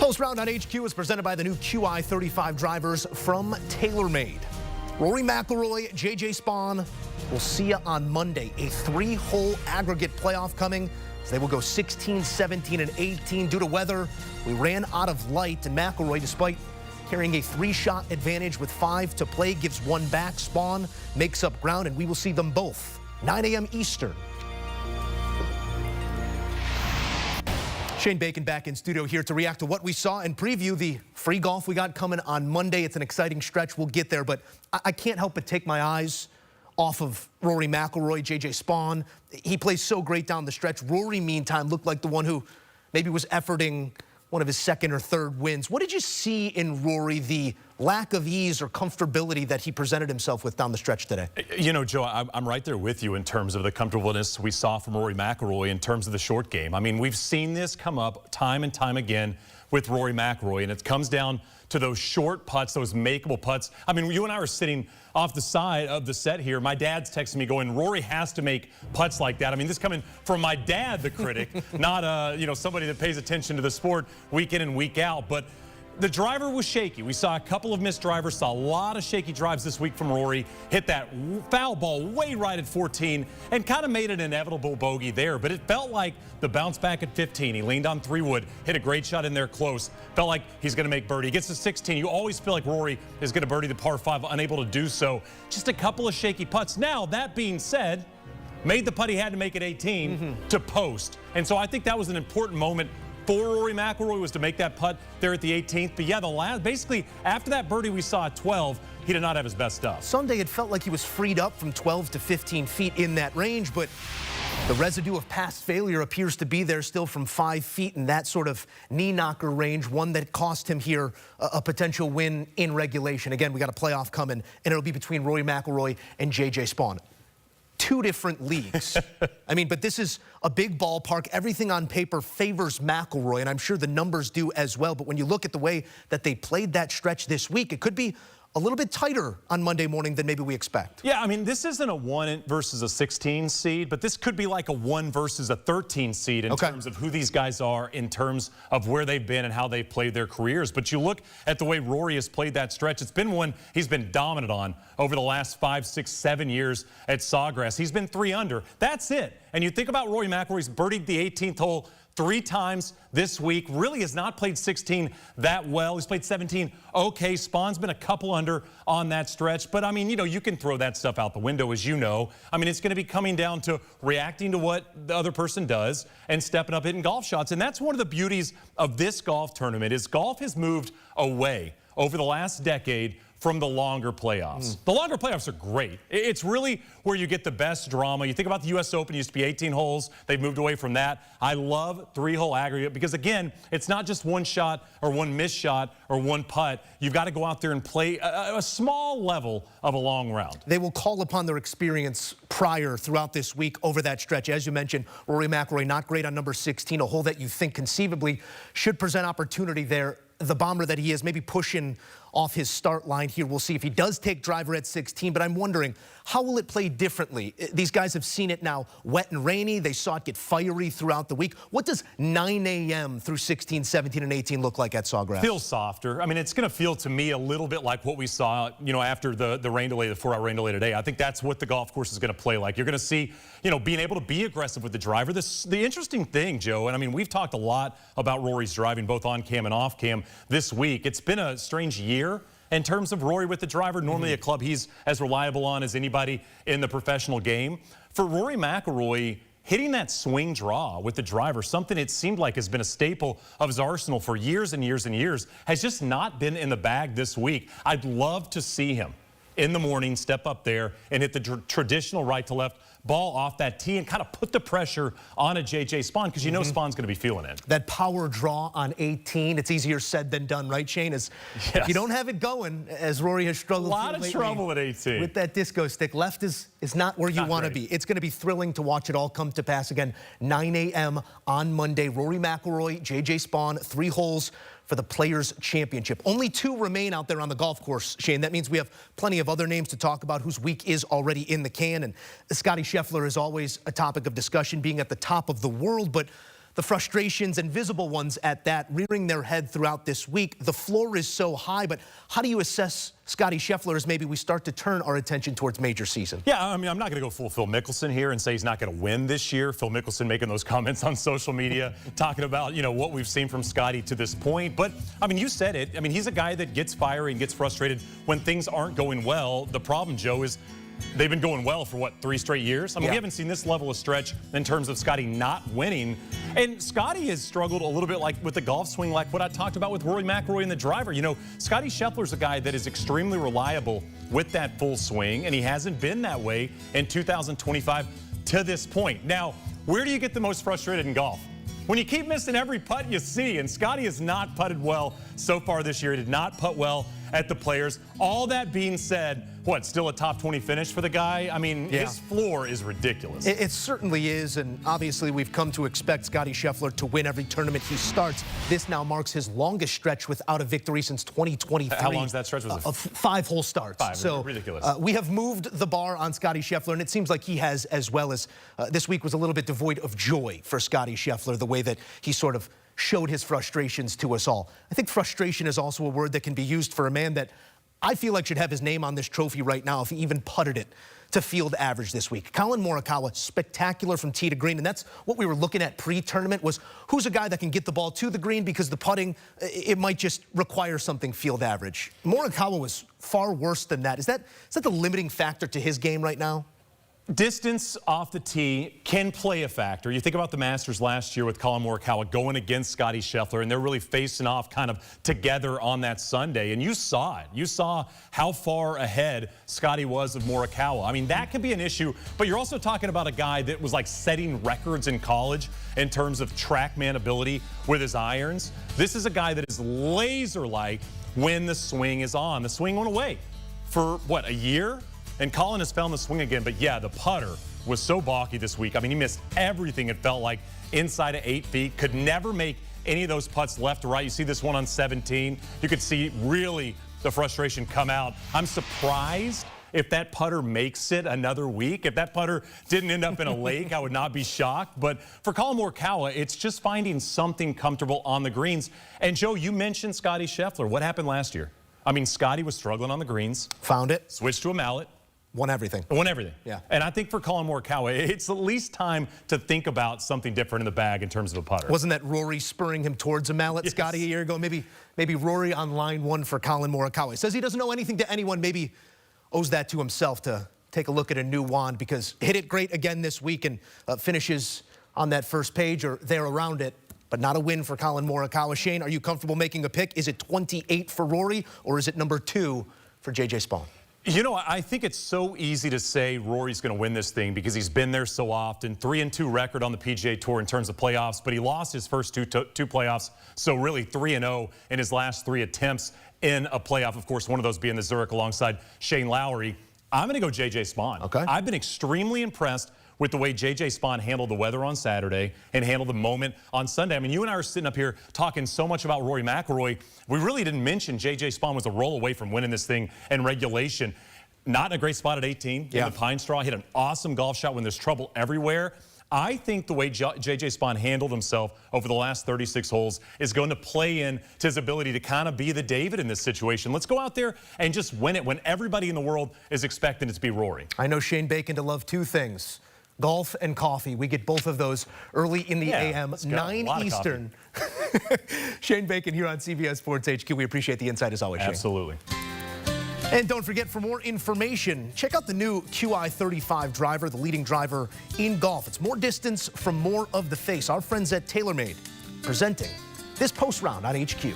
Close Round on HQ is presented by the new QI35 drivers from TaylorMade. Rory McIlroy, J.J. Spaun, we'll see you on Monday. A 3-hole aggregate playoff coming. They will go 16, 17, and 18. Due to weather, we ran out of light, and McIlroy, despite carrying a 3-shot advantage with 5 to play, gives 1 back. Spaun makes up ground, and we will see them both 9 a.m. Eastern. Shane Bacon back in studio here to react to what we saw and preview the free golf we got coming on Monday. It's an exciting stretch. We'll get there, but I can't help but take my eyes off of Rory McIlroy, J.J. Spaun. He plays so great down the stretch. Rory, meantime, looked like the one who maybe was efforting one of his second or third wins. What did you see in Rory, the lack of ease or comfortability that he presented himself with down the stretch today? You know, Joe, I'm right there with you in terms of the comfortableness we saw from Rory McIlroy in terms of the short game. I mean, we've seen this come up time and time again with Rory McIlroy, and it comes down to those short putts, those makeable putts. I mean, you and I are sitting off the side of the set here. My dad's texting me going, Rory has to make putts like that. I mean, this coming from my dad, the critic, not, you know, somebody that pays attention to the sport week in and week out. But the driver was shaky. We saw a couple of missed drivers, saw a lot of shaky drives this week from Rory, hit that foul ball way right at 14 and kind of made an inevitable bogey there. But it felt like the bounce back at 15. He leaned on 3-wood, hit a great shot in there close. Felt like he's going to make birdie. He gets to 16. You always feel like Rory is going to birdie the par 5, unable to do so. Just a couple of shaky putts. Now, that being said, made the putt he had to make at 18 to post. And so I think that was an important moment for Rory McIlroy, was to make that putt there at the 18th. But yeah, basically after that birdie we saw at 12, he did not have his best stuff. Sunday it felt like he was freed up from 12 to 15 feet in that range, but the residue of past failure appears to be there still from 5 feet in that sort of knee knocker range, one that cost him here a potential win in regulation. Again, we got a playoff coming, and it'll be between Rory McIlroy and J.J. Spaun. 2 different leagues. I mean, but this is a big ballpark. Everything on paper favors McIlroy, and I'm sure the numbers do as well. But when you look at the way that they played that stretch this week, it could be a little bit tighter on Monday morning than maybe we expect. Yeah, I mean, this isn't a 1 versus a 16 seed, but this could be like a 1 versus a 13 seed in terms of who these guys are, in terms of where they've been and how they've played their careers. But you look at the way Rory has played that stretch, it's been one he's been dominant on over the last 5, 6, 7 years at Sawgrass. He's been 3 under. That's it. And you think about Rory McIlroy, he's birdied the 18th hole 3 times this week. Really has not played 16 that well. He's played 17 okay. Spawn's been a couple under on that stretch. But, I mean, you know, you can throw that stuff out the window, as you know. I mean, it's going to be coming down to reacting to what the other person does and stepping up hitting golf shots. And that's one of the beauties of this golf tournament, is golf has moved away over the last decade from the longer playoffs. The longer playoffs are great. It's really where you get the best drama. You think about the U.S. Open, it used to be 18 holes. They've moved away from that. I love 3-hole aggregate because, again, it's not just 1 shot or 1 missed shot or 1 putt. You've got to go out there and play a small level of a long round. They will call upon their experience prior throughout this week over that stretch. As you mentioned, Rory McIlroy not great on number 16, a hole that you think conceivably should present opportunity there. The bomber that he is, maybe pushing off his start line here. We'll see if he does take driver at 16, but I'm wondering, how will it play differently? These guys have seen it now wet and rainy. They saw it get fiery throughout the week. What does 9 a.m. through 16, 17, and 18 look like at Sawgrass? Feels softer. I mean, it's going to feel to me a little bit like what we saw, you know, after the rain delay, the 4-hour rain delay today. I think that's what the golf course is going to play like. You're going to see, you know, being able to be aggressive with the driver. The interesting thing, Joe, and I mean, we've talked a lot about Rory's driving, both on cam and off cam this week. It's been a strange year in terms of Rory with the driver. Normally a club he's as reliable on as anybody in the professional game. For Rory McIlroy, hitting that swing draw with the driver, something it seemed like has been a staple of his arsenal for years and years and years, has just not been in the bag this week. I'd love to see him in the morning step up there and hit the traditional right to left ball off that tee and kind of put the pressure on a J.J. Spaun, because you know Spawn's going to be feeling it. That power draw on 18, it's easier said than done, right, Shane? If you don't have it going, as Rory has struggled a lot of trouble at 18 with that disco stick, left is not where you want to be. It's going to be thrilling to watch it all come to pass. Again, 9 a.m. on Monday. Rory McIlroy, J.J. Spaun, 3 holes for the Players' Championship. Only 2 remain out there on the golf course, Shane. That means we have plenty of other names to talk about whose week is already in the can. And Scottie Scheffler is always a topic of discussion, being at the top of the world. But the frustrations, and visible ones at that, rearing their head throughout this week. The floor is so high, but how do you assess Scottie Scheffler as maybe we start to turn our attention towards major season? Yeah, I mean, I'm not going to go full Phil Mickelson here and say he's not going to win this year. Phil Mickelson making those comments on social media, talking about, you know, what we've seen from Scottie to this point. But, I mean, you said it. I mean, he's a guy that gets fiery and gets frustrated when things aren't going well. The problem, Joe, is they've been going well for, what, 3 straight years? I mean, we haven't seen this level of stretch in terms of Scottie not winning. And Scottie has struggled a little bit like with the golf swing, like what I talked about with Rory McIlroy and the driver. You know, Scottie Scheffler's a guy that is extremely reliable with that full swing, and he hasn't been that way in 2025 to this point. Now, where do you get the most frustrated in golf? When you keep missing every putt you see, and Scottie has not putted well so far this year. He did not putt well at the Players. All that being said, what, still a top 20 finish for the guy? I mean, his floor is ridiculous. It certainly is, and obviously we've come to expect Scottie Scheffler to win every tournament he starts. This now marks his longest stretch without a victory since 2023. How long is that stretch? Was it 5 whole starts. 5, so ridiculous. We have moved the bar on Scottie Scheffler, and it seems like he has as well. As this week was a little bit devoid of joy for Scottie Scheffler, the way that he sort of showed his frustrations to us all. I think frustration is also a word that can be used for a man that I feel like should have his name on this trophy right now if he even putted it to field average this week. Collin Morikawa, spectacular from tee to green, and that's what we were looking at pre-tournament, was who's a guy that can get the ball to the green, because the putting, it might just require something field average. Morikawa was far worse than that. Is that the limiting factor to his game right now? Distance off the tee can play a factor. You think about the Masters last year with Collin Morikawa going against Scottie Scheffler, and they're really facing off kind of together on that Sunday, and you saw it. You saw how far ahead Scottie was of Morikawa. I mean, that could be an issue, but you're also talking about a guy that was like setting records in college in terms of TrackMan ability with his irons. This is a guy that is laser-like when the swing is on. The swing went away for, what, a year? And Collin has found the swing again, but yeah, the putter was so balky this week. I mean, he missed everything, it felt like, inside of 8 feet. Could never make any of those putts left or right. You see this one on 17. You could see really the frustration come out. I'm surprised if that putter makes it another week. If that putter didn't end up in a lake, I would not be shocked. But for Collin Morikawa, it's just finding something comfortable on the greens. And Joe, you mentioned Scottie Scheffler. What happened last year? I mean, Scottie was struggling on the greens. Found it. Switched to a mallet. Won everything. Won everything. Yeah. And I think for Collin Morikawa, it's at least time to think about something different in the bag in terms of a putter. Wasn't that Rory spurring him towards a mallet, Scottie, a year ago? Maybe Rory on line 1 for Collin Morikawa. He says he doesn't owe anything to anyone. Maybe owes that to himself to take a look at a new wand, because hit it great again this week and finishes on that first page or there around it. But not a win for Collin Morikawa. Shane, are you comfortable making a pick? Is it 28 for Rory, or is it number 2 for J.J. Spaun? You know, I think it's so easy to say Rory's going to win this thing because he's been there so often. 3-2 record on the PGA Tour in terms of playoffs, but he lost his first two playoffs, so really 3-0 in his last 3 attempts in a playoff. Of course, one of those being the Zurich alongside Shane Lowry. I'm going to go J.J. Spaun. Okay. I've been extremely impressed with the way J.J. Spaun handled the weather on Saturday and handled the moment on Sunday. I mean, you and I are sitting up here talking so much about Rory McIlroy. We really didn't mention J.J. Spaun was a roll away from winning this thing in regulation. Not in a great spot at 18 in the Pine Straw. Hit an awesome golf shot when there's trouble everywhere. I think the way J.J. Spaun handled himself over the last 36 holes is going to play in to his ability to kind of be the David in this situation. Let's go out there and just win it when everybody in the world is expecting it to be Rory. I know Shane Bacon to love 2 things: golf and coffee. We get both of those early in the AM, 9 Eastern. Shane Bacon here on CBS Sports HQ. We appreciate the insight as always, Shane. Absolutely. And don't forget, for more information, check out the new QI35 driver, the leading driver in golf. It's more distance from more of the face. Our friends at TaylorMade presenting this post round on HQ.